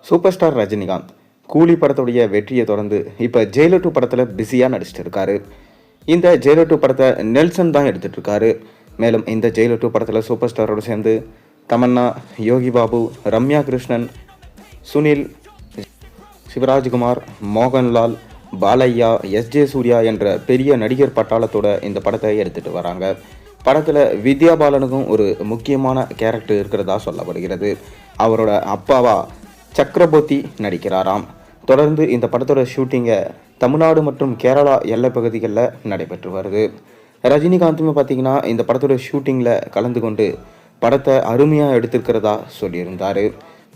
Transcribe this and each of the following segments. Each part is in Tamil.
சூப்பர் ஸ்டார் ரஜினிகாந்த் கூலி படத்துடைய வெற்றியை தொடர்ந்து இப்போ ஜெயிலர் 2 படத்தில் பிஸியாக நடிச்சிட்டு இருக்காரு. இந்த ஜெயிலர் 2 படத்தை நெல்சன் தான் எடுத்துட்டு இருக்காரு. மேலும் இந்த ஜெயிலர் 2 படத்தில் சூப்பர் ஸ்டாரோடு சேர்ந்து தமன்னா, யோகி பாபு, ரம்யா கிருஷ்ணன், சுனில், சிவராஜ்குமார், மோகன்லால், பாலையா, எஸ்.ஜே. சூர்யா என்ற பெரிய நடிகர் பட்டாளத்தோட இந்த படத்தை எடுத்துகிட்டு வராங்க. படத்தில் வித்யா பாலனுக்கும் ஒரு முக்கியமான கேரக்டர் இருக்கிறதா சொல்லப்படுகிறது. அவரோட அப்பாவா சக்கரபோத்தி நடிக்கிறாராம். தொடர்ந்து இந்த படத்தோட ஷூட்டிங்கை தமிழ்நாடு மற்றும் கேரளா எல்லை பகுதிகளில் நடைபெற்று வருது. ரஜினிகாந்துமே பார்த்திங்கன்னா இந்த படத்தோட ஷூட்டிங்கில் கலந்து கொண்டு படத்தை அருமையாக எடுத்திருக்கிறதா சொல்லியிருந்தார்.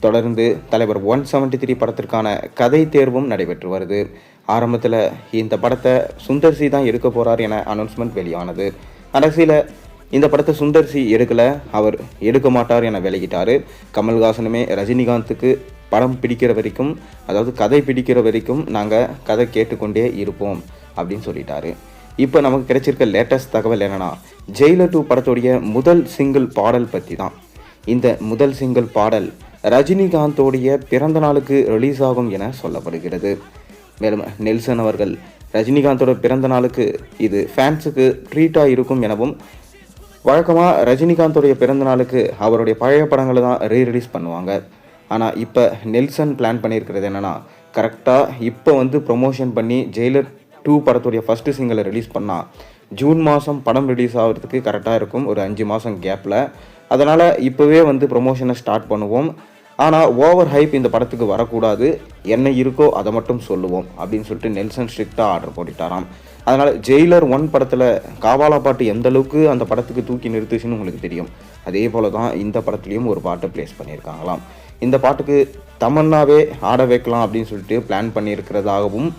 தொடர்ந்து தலைவர் 173 படத்திற்கான கதை தேர்வும் நடைபெற்று வருது. ஆரம்பத்தில் இந்த படத்தை சுந்தர் சி தான் எடுக்க போகிறார் என அனௌன்ஸ்மெண்ட் வெளியானது. கடைசியில் இந்த படத்தை சுந்தர் சி எடுக்கலை, அவர் எடுக்க மாட்டார் என விலகிட்டார். கமல்ஹாசனுமே ரஜினிகாந்துக்கு படம் பிடிக்கிற வரைக்கும், அதாவது கதை பிடிக்கிற வரைக்கும் நாங்கள் கதை கேட்டுக்கொண்டே இருப்போம் அப்படின்னு சொல்லிட்டாரு. இப்போ நமக்கு கிடைச்சிருக்க லேட்டஸ்ட் தகவல் என்னென்னா, ஜெயிலர் 2 படத்துடைய முதல் சிங்கிள் பாடல் பற்றி தான். இந்த முதல் சிங்கிள் பாடல் ரஜினிகாந்தோடைய பிறந்த நாளுக்கு ரிலீஸ் ஆகும் என சொல்லப்படுகிறது. மேலும் நெல்சன் அவர்கள் ரஜினிகாந்தோட பிறந்த நாளுக்கு இது ஃபேன்ஸுக்கு ட்ரீட்டாக இருக்கும் எனவும், வழக்கமாக ரஜினிகாந்தோடைய பிறந்த நாளுக்கு அவருடைய பழைய படங்களை தான் ரீரிலீஸ் பண்ணுவாங்க. ஆனால் இப்போ நெல்சன் பிளான் பண்ணியிருக்கிறது என்னென்னா, கரெக்டாக இப்போ ப்ரொமோஷன் பண்ணி ஜெயிலர் 2 படத்துடைய ஃபஸ்ட்டு சிங்கிளை ரிலீஸ் பண்ணால் ஜூன் மாதம் படம் ரிலீஸ் ஆகிறதுக்கு கரெக்டாக இருக்கும், ஒரு 5 மாதம் கேப்பில். அதனால் இப்போவே ப்ரொமோஷனை ஸ்டார்ட் பண்ணுவோம். ஆனால் ஓவர் ஹைப் இந்த படத்துக்கு வரக்கூடாது, என்ன இருக்கோ அதை மட்டும் சொல்லுவோம் அப்படின்னு சொல்லிட்டு நெல்சன் ஸ்ட்ரிக்டாக ஆர்டர் போட்டுட்டாராம். அதனால் ஜெயிலர் 1 படத்தில் காவாலா பாட்டு எந்த அளவுக்கு அந்த படத்துக்கு தூக்கி நிறுத்துச்சுன்னு உங்களுக்கு தெரியும். அதே போல் தான் இந்த படத்துலேயும் ஒரு பாட்டை ப்ளேஸ் பண்ணியிருக்காங்களாம். இந்த பாட்டுக்கு தமன்னாவே ஆட வைக்கலாம் அப்படின்னு சொல்லிட்டு பிளான் பண்ணியிருக்கிறதாகவும்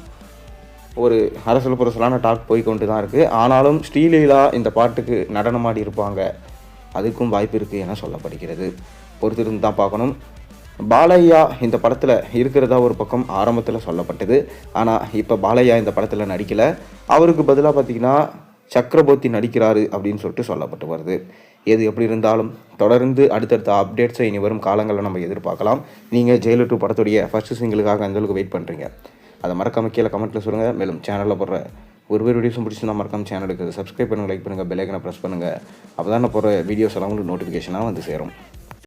ஒரு அரசல் புரசலான டாக் போய்கொண்டு தான் இருக்குது. ஆனாலும் ஸ்ரீலீலா இந்த பாட்டுக்கு நடனமாடி இருப்பாங்க, அதுக்கும் வாய்ப்பு இருக்குது என சொல்லப்படுகிறது. பொறுத்திருந்து தான் பார்க்கணும். பாலையா இந்த படத்தில் இருக்கிறதா ஒரு பக்கம் ஆரம்பத்தில் சொல்லப்பட்டது. ஆனால் இப்போ பாலையா இந்த படத்தில் நடிக்கலை, அவருக்கு பதிலாக பார்த்திங்கன்னா சக்கரபோத்தி நடிக்கிறாரு அப்படின்னு சொல்லிட்டு சொல்லப்பட்டு வருது. எது எப்படி இருந்தாலும் தொடர்ந்து அடுத்தடுத்த அப்டேட்ஸை இனி வரும் காலங்களில் நம்ம எதிர்பார்க்கலாம். நீங்கள் ஜெயிலர் 2 படத்துடைய ஃபஸ்ட்டு சிங்கிளுக்காக அந்தளவுக்கு வெயிட் பண்ணுறீங்க, அதை மறக்காம கீழே கமெண்ட்டில் சொல்லுங்கள். மேலும் சேனலில் போடுற ஒரு வீடியோஸும் பிடிச்சிருந்தா மறக்காம சேனலுக்கு சப்ஸ்கிரைப் பண்ணுங்கள், லைக் பண்ணுங்கள், பெல் ஐக்கனை ப்ரெஸ் பண்ணுங்கள். அப்போ தான் நான் போடுற வீடியோஸ் எல்லாம் உங்களுக்கு நோட்டிஃபிகேஷனாக சேரும்.